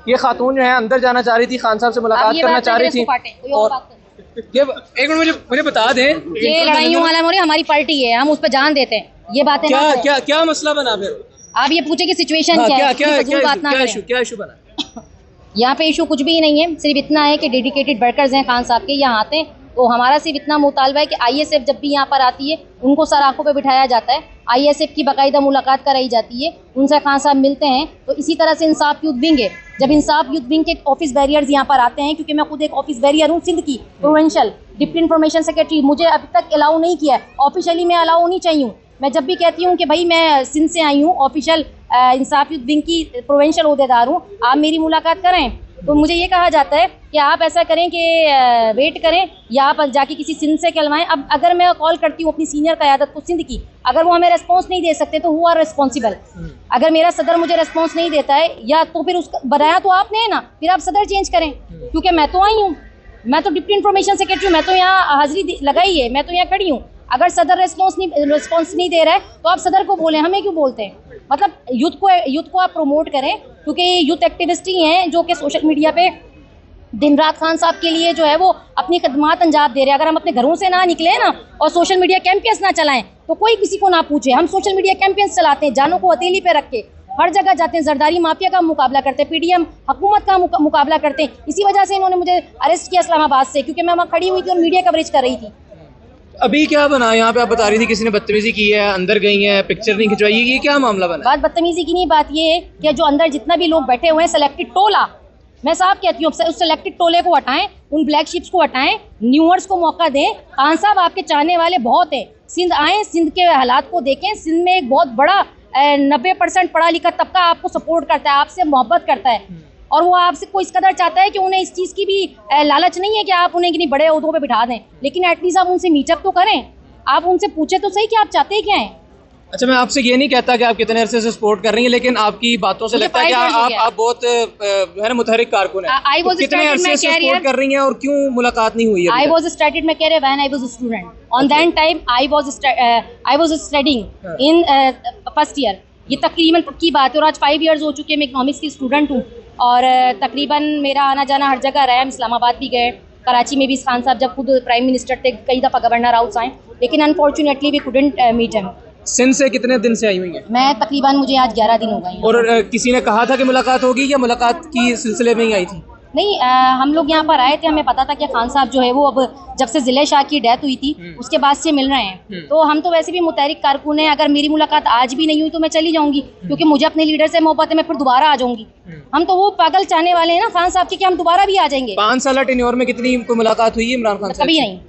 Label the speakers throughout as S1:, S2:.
S1: ये खातून जो है अंदर जाना चाह रही थी, खान साहब से मुलाकात करना चाह रही थी। और ये एक मिनट मुझे बता दें,
S2: ये लड़ाइयों वाला मोरी हमारी पार्टी है, हम उस पर जान देते हैं। ये बातें
S1: क्या मसला बना फिर?
S2: आप ये पूछे कि सिचुएशन क्या है,
S1: क्या इशू बना?
S2: यहाँ पे इशू कुछ भी नहीं है, सिर्फ इतना है कि डेडिकेटेड वर्कर्स हैं खान साहब के, यहाँ आते हैं तो हमारा सिर्फ इतना मुतालबा है कि आईएसएफ जब भी यहाँ पर आती है उनको सर आंखों पे बिठाया जाता है, आईएसएफ की बाकायदा मुलाकात कराई जाती है, उनसे खान साहब मिलते हैं। तो इसी तरह से इंसाफ यूथ विंग है, जब इंसाफ यूथ विंग के ऑफिस बैरियर्स यहाँ पर आते हैं, क्योंकि मैं खुद एक ऑफिस बैरियर हूँ सिंध की, प्रोविंशियल डिप्टी इन्फॉर्मेशन सेक्रेटरी, मुझे अभी तक अलाउ नहीं किया है, ऑफिशियली मैं अलाउ नहीं चाहिए हूँ। मैं जब भी कहती हूँ कि भाई मैं सिंध से आई हूँ, ऑफिशियल इंसाफ यूथ विंग की प्रोविंशियल ओहदेदार हूँ, आप मेरी मुलाकात करें, तो मुझे ये कहा जाता है कि आप ऐसा करें कि वेट करें या आप जाके किसी सिंध से कहलवाएं। अब अगर मैं कॉल करती हूँ अपनी सीनियर क़यादत को सिंध की, अगर वो हमें रेस्पॉन्स नहीं दे सकते तो हु आर रिस्पॉन्सिबल? अगर मेरा सदर मुझे रेस्पॉन्स नहीं देता है, या तो फिर उसका बनाया तो आपने है ना, फिर आप सदर चेंज करें, क्योंकि मैं तो आई हूँ, मैं तो डिप्टी इन्फॉर्मेशन सेक्रेटरी हूँ, मैं तो यहाँ हाजिरी लगाई है, मैं तो यहाँ खड़ी हूँ। अगर सदर रिस्पॉन्स नहीं दे रहा है तो आप सदर को बोलें, हमें क्यों बोलते हैं? मतलब यूथ को आप प्रमोट करें, क्योंकि यूथ एक्टिविस्ट ही हैं जो कि सोशल मीडिया पे दिन रात खान साहब के लिए जो है वो अपनी खदमात अंजाम दे रहे हैं। अगर हम अपने घरों से ना निकले ना और सोशल मीडिया कैंपेन्स ना चलाएं तो कोई किसी को ना पूछे। हम सोशल मीडिया कैंपेन्स चलाते हैं, जानों को हथेली पे रख के हर जगह जाते हैं, जरदारी माफिया का मुकाबला करते हैं, पीडीएम हुकूमत का मुकाबला करते हैं। इसी वजह से इन्होंने मुझे अरेस्ट किया इस्लामाबाद से, क्योंकि मैं वहाँ खड़ी हुई थी और मीडिया कवरेज कर रही थी।
S1: अभी क्या बना यहाँ पे? आप बता रही थी किसी ने बदतमीजी की है, अंदर गई है, पिक्चर नहीं खिंचवाई, ये क्या मामला बना?
S2: बात बदतमीजी की नहीं, बात ये है कि जो अंदर जितना भी लोग बैठे हुए हैं, सेलेक्टेड टोला, मैं साफ कहती हूँ, उस सेलेक्टेड टोले को हटाएं, उन ब्लैक शिप्स को हटाएं, न्यूअर्स को मौका दें। खान साहब आपके चाहने वाले बहुत हैं, सिंध आएँ, सिंध के हालात को देखें। सिंध में एक बहुत बड़ा 90% पढ़ा लिखा तबका आपको सपोर्ट करता है, आपसे मोहब्बत करता है, और वो आपसे कोई इस कदर चाहता है कि उन्हें इस चीज़ की भी लालच नहीं है कि आप उन्हें किन्हीं बड़े ओहदों पे बिठा दें, लेकिन एटलीस्ट आप उनसे मीटअप तो करें, आप उनसे पूछे तो सही कि आप चाहते क्या हैं।
S1: अच्छा, मैं आपसे ये नहीं कहता कि आप कितने अरसे से सपोर्ट कर रही हैं, लेकिन आपकी बातों से लगता है कि आप बहुत है ना मुतहरिक कारकुन हैं। तो कितने अरसे से सपोर्ट कर रही हैं और क्यों मुलाकात नहीं हुई है?
S2: I was started my career when I was a student. On that time I was studying in first year. ये तकरीबन पक्की बात है, और आज 5 years हो चुके हैं, मैं इकोनॉमिक्स की स्टूडेंट हूँ, और तकरीबन मेरा आना जाना हर जगह रहा है। हम इस्लामाबाद भी गए, कराची में भी खान साहब जब खुद प्राइम मिनिस्टर थे कई दफ़ा गवर्नर हाउस आए, लेकिन unfortunately we couldn't meet him.
S1: Sindh से कितने दिन से आई हुई हैं?
S2: मैं तकरीबन मुझे आज 11 दिन हो गए हैं।
S1: और किसी ने कहा था कि मुलाकात होगी या मुलाकात की सिलसिले में ही आई थी?
S2: नहीं, हम लोग यहाँ पर आए थे, हमें पता था कि खान साहब जो है वो अब जब से ज़िले शाह की डेथ हुई थी उसके बाद से मिल रहे हैं, तो हम तो वैसे भी मुतहरिक कारकुन हैं। अगर मेरी मुलाकात आज भी नहीं हुई तो मैं चली जाऊँगी, क्योंकि मुझे अपने लीडर से मोहब्बत है, मैं फिर दोबारा आ जाऊँगी। हम तो वो पागल चाहने वाले हैं ना खान साहब की कि हम दोबारा भी आ जाएंगे।
S1: 5 साल टेन्योर में कितनी मुलाकात हुई है इमरान खान से?
S2: कभी नहीं।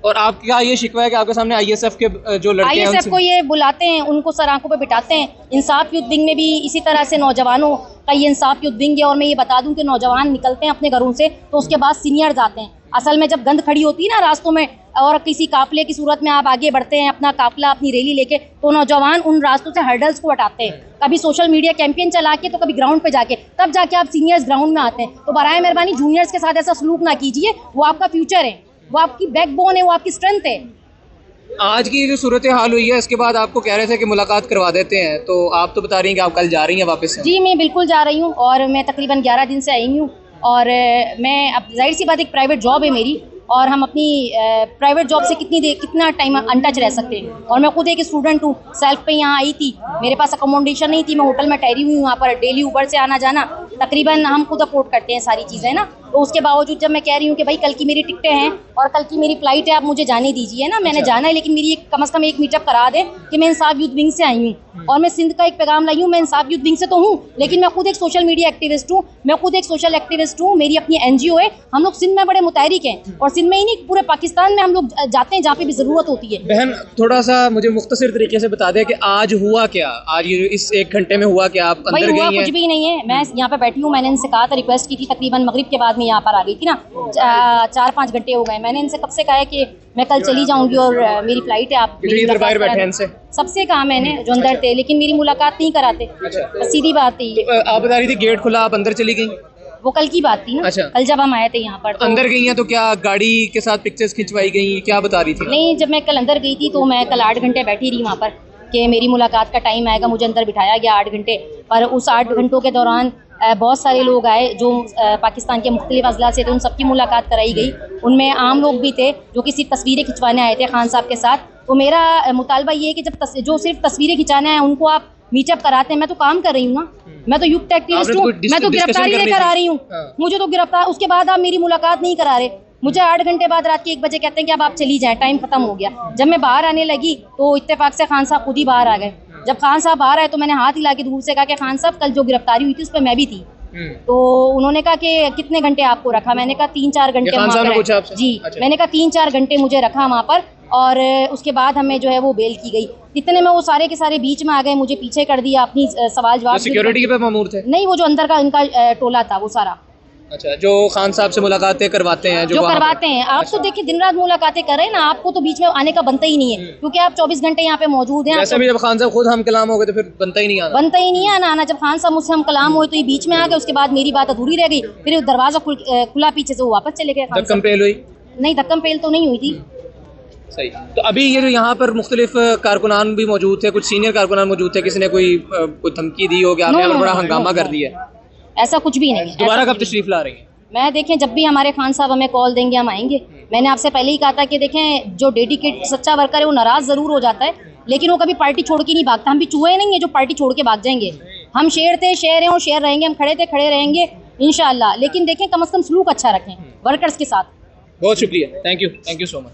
S1: और आपका ये शिकवा है कि आपके सामने आईएसएफ के जो लड़के हैं
S2: आईएसएफ को ये बुलाते हैं, उनको सर आंखों पे बिठाते हैं। इंसाफ यूथ विंग में भी इसी तरह से नौजवानों का ये इंसाफ यूथ विंग है, और मैं ये बता दूं कि नौजवान निकलते हैं अपने घरों से तो उसके बाद सीनियर्स आते हैं। असल में जब गंद खड़ी होती है ना रास्तों में, और किसी काफिले की सूरत में आप आगे बढ़ते हैं, अपना काफिला अपनी रैली लेके, तो नौजवान उन रास्तों से हर्डल्स को हटाते हैं, कभी सोशल मीडिया कैंपेन चला के तो कभी ग्राउंड पे जाके, तब जाके आप सीनियर्स ग्राउंड में आते हैं। तो बराए मेहरबानी जूनियर्स के साथ ऐसा सलूक ना कीजिए, वो आपका फ्यूचर है, वो आपकी बैकबोन है, वो आपकी स्ट्रेंथ है।
S1: आज की जो सूरत हाल हुई है इसके बाद आपको कह रहे थे कि मुलाकात करवा देते हैं, तो आप तो बता रही हैं कि आप कल जा रही हैं वापस से?
S2: जी, मैं बिल्कुल जा रही हूँ, और मैं तकरीबन 11 दिन से आई हूँ, और मैं अब जाहिर सी बात एक प्राइवेट जॉब है मेरी, और हम अपनी प्राइवेट जॉब से कितना टाइम अनटच रह सकते हैं। और मैं खुद एक स्टूडेंट हूँ, सेल्फ पे यहाँ आई थी, मेरे पास अकोमोडेशन नहीं थी, मैं होटल में ठहरी हुई हूँ, यहाँ पर डेली ऊबर से आना जाना, तकरीबन हम खुद अफोर्ड करते हैं सारी चीज़ें ना। तो उसके बावजूद जब मैं कह रही हूँ कि भाई कल की मेरी टिकटें हैं और कल की मेरी फ़्लाइट है, आप मुझे जाने दीजिए ना, मैंने जाना है, लेकिन मेरी कम से कम एक मीटअप करा दें कि मैं इंसाफ यूथ विंग से आई हूँ, और मैं सिंध का एक पैगाम लाई हूँ। मैं इंसाफ यूथ विंग से तो हूँ, लेकिन मैं खुद एक सोशल मीडिया एक्टिविस्ट हूँ, मेरी अपनी NGO है। हम लोग सिंध में बड़े मुतहरिक हैं, और सिंध में ही नहीं पूरे पाकिस्तान में हम लोग जाते हैं जहाँ पे भी ज़रूरत होती है।
S1: बहन, थोड़ा सा मुझे मुख्तसर तरीके से बता दें कि आज हुआ क्या, आज ये इस 1 घंटे में हुआ क्या? आप अंदर गई हैं?
S2: कुछ भी नहीं है, मैं यहाँ पे बैठी हूँ, मैंने इनसे कहा था, रिक्वेस्ट की थी, तकरीबन मगरिब के बाद में यहाँ पर आ गई थी ना, 4-5 घंटे हो गए। मैंने इनसे कब से कहा है कि मैं कल चली जाऊंगी और मेरी फ्लाइट है, आप
S1: बाहर बैठे हैं इनसे
S2: सबसे कहा मैंने जो अंदर थे, लेकिन मेरी मुलाकात नहीं कराते।
S1: अच्छा।
S2: सीधी बात थी।
S1: तो आप बता रही थी गेट खुला, आप अंदर चली गई?
S2: वो कल की बात थी ना।
S1: अच्छा।
S2: कल जब हम आए थे यहाँ पर तो
S1: अंदर गई हैं, तो क्या गाड़ी के साथ पिक्चर्स खिंचवाई गई, क्या बता रही थी?
S2: नहीं, जब मैं कल अंदर गई थी तो मैं कल 8 घंटे बैठी रही वहाँ पर, कि मेरी मुलाकात का टाइम आएगा, मुझे अंदर बिठाया गया 8 घंटे। पर उस 8 घंटों के दौरान बहुत सारे लोग आए जो पाकिस्तान के मुख्तलिफ अजला से थे, उन सबकी मुलाकात कराई गई। उनमें आम लोग भी थे जो कि सिर्फ तस्वीरें खिंचवाने आए थे खान साहब के साथ। तो मेरा मुतालबा ये है कि जब जो सिर्फ तस्वीरें खिंचाने आए उनको आप मीटअप कराते हैं। मैं तो काम कर रही हूँ ना, मैं तो युक्त एक्टिविस्ट हूँ, मैं तो गिरफ्तारी लेकर आ रही हूँ, मुझे तो गिरफ्तार, उसके बाद आप मेरी मुलाकात नहीं करा रहे। मुझे 8 घंटे बाद रात के 1 बजे कहते हैं कि अब आप चली जाएं, टाइम खत्म हो गया। जब मैं बाहर आने लगी तो इत्तेफाक से खान साहब खुद ही बाहर आ गए। जब खान साहब बाहर आए तो मैंने हाथ हिला के दूर से कहा कि खान साहब कल जो गिरफ्तारी हुई थी उस पर मैं भी थी। तो उन्होंने कहा कि कितने घंटे आपको रखा? मैंने कहा 3-4 घंटे वहाँ पर। जी, मैंने कहा 3-4 घंटे मुझे रखा वहाँ पर, और उसके बाद हमें जो है वो बेल की गई। इतने में वो सारे के सारे बीच में आ गए, मुझे पीछे कर दिया, अपनी सवाल जवाब।
S1: सिक्योरिटी पे मामूर थे?
S2: नहीं, वो जो अंदर का इनका टोला था वो सारा।
S1: अच्छा, जो खान साहब से मुलाकातें करवाते हैं, जो करवाते
S2: हैं। आप तो देखिए दिन रात मुलाकातें कर रहे हैं ना, आपको तो बीच में आने का बनता ही नहीं है, क्योंकि आप 24 घंटे यहाँ पे मौजूद हैं।
S1: जैसे भी जब खान साहब खुद हम कलाम हो गए तो फिर बनता ही नहीं आना। जब खान साहब मुझसे हम कलाम हुए तो ये बीच में आ गए, उसके बाद मेरी बात अधूरी रह गई, फिर दरवाजा खुला पीछे से वो वापस चले गए। धक्कम पेल हुई?
S2: नहीं, धक्कम पेल तो नहीं हुई थी।
S1: सही। तो अभी ये जो यहाँ पर मुख्तलिफ कारकुनान भी मौजूद थे, कुछ सीनियर कारकुनान मौजूद थे, किसी ने कोई धमकी दी हो कि आपने बड़ा हंगामा कर दिया?
S2: ऐसा कुछ भी नहीं।
S1: दोबारा कब तशरीफ ला रही है?
S2: मैं देखें जब भी हमारे खान साहब हमें कॉल देंगे हम आएंगे। मैंने आपसे पहले ही कहा था कि देखें जो डेडिकेट सच्चा वर्कर है वो नाराज जरूर हो जाता है, लेकिन वो कभी पार्टी छोड़ के नहीं भागता। हम भी चूहे नहीं है जो पार्टी छोड़ के भाग जाएंगे। हम शेर थे, शेर हैं और शेर रहेंगे। हम खड़े थे, खड़े रहेंगे इंशाअल्लाह। लेकिन देखें कम से कम सलूक अच्छा रखें वर्कर्स के साथ।
S1: बहुत शुक्रिया, थैंक यू सो मच।